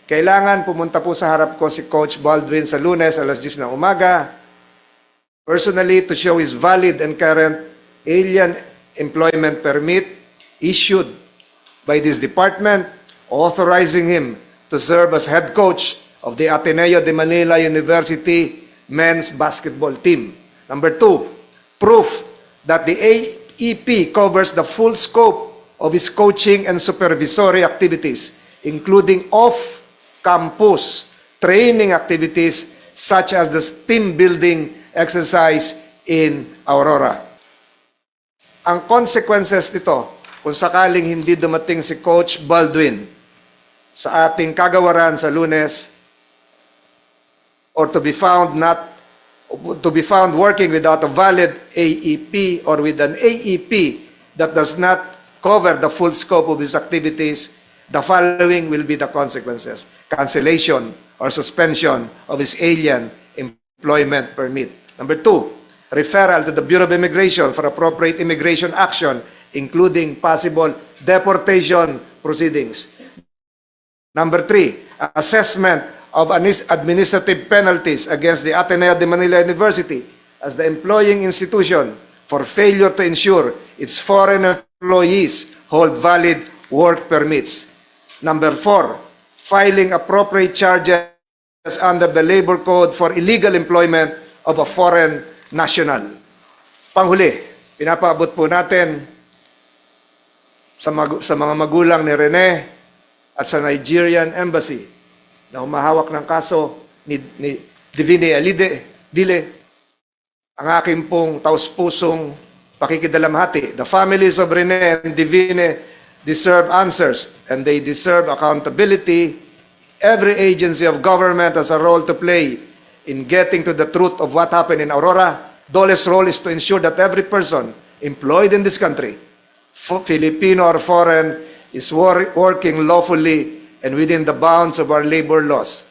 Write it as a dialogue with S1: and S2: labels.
S1: kailangan pumunta po sa harap ko si Coach Baldwin sa Lunes, alas 10 ng umaga, personally to show his valid and current alien employment permit issued by this department, authorizing him to serve as head coach of the Ateneo de Manila University men's basketball team. Number 2, proof that the AEP covers the full scope of his coaching and supervisory activities, including off-campus training activities such as the team building exercise in Aurora. Ang consequences nito, kung sakaling hindi dumating si Coach Baldwin sa ating kagawaran sa Lunes, or to be found working without a valid AEP or with an AEP that does not cover the full scope of his activities, the following will be the consequences: cancellation or suspension of his alien employment permit. Number 2, referral to the Bureau of Immigration for appropriate immigration action, including possible deportation proceedings. Number 3, assessment of administrative penalties against the Ateneo de Manila University as the employing institution for failure to ensure its foreign employees hold valid work permits. Number 4, filing appropriate charges under the Labor Code for illegal employment of a foreign national. Panghuli, pinapaabot po natin sa mga magulang ni Rene at sa Nigerian Embassy na humahawak ng kaso ni Divine Dile, ang aking pong taus-pusong pakikidalamhati. The families of Rene and Divine deserve answers and they deserve accountability. Every agency of government has a role to play in getting to the truth of what happened in Aurora. DOLE's role is to ensure that every person employed in this country, Filipino or foreign, is working lawfully and within the bounds of our labor laws.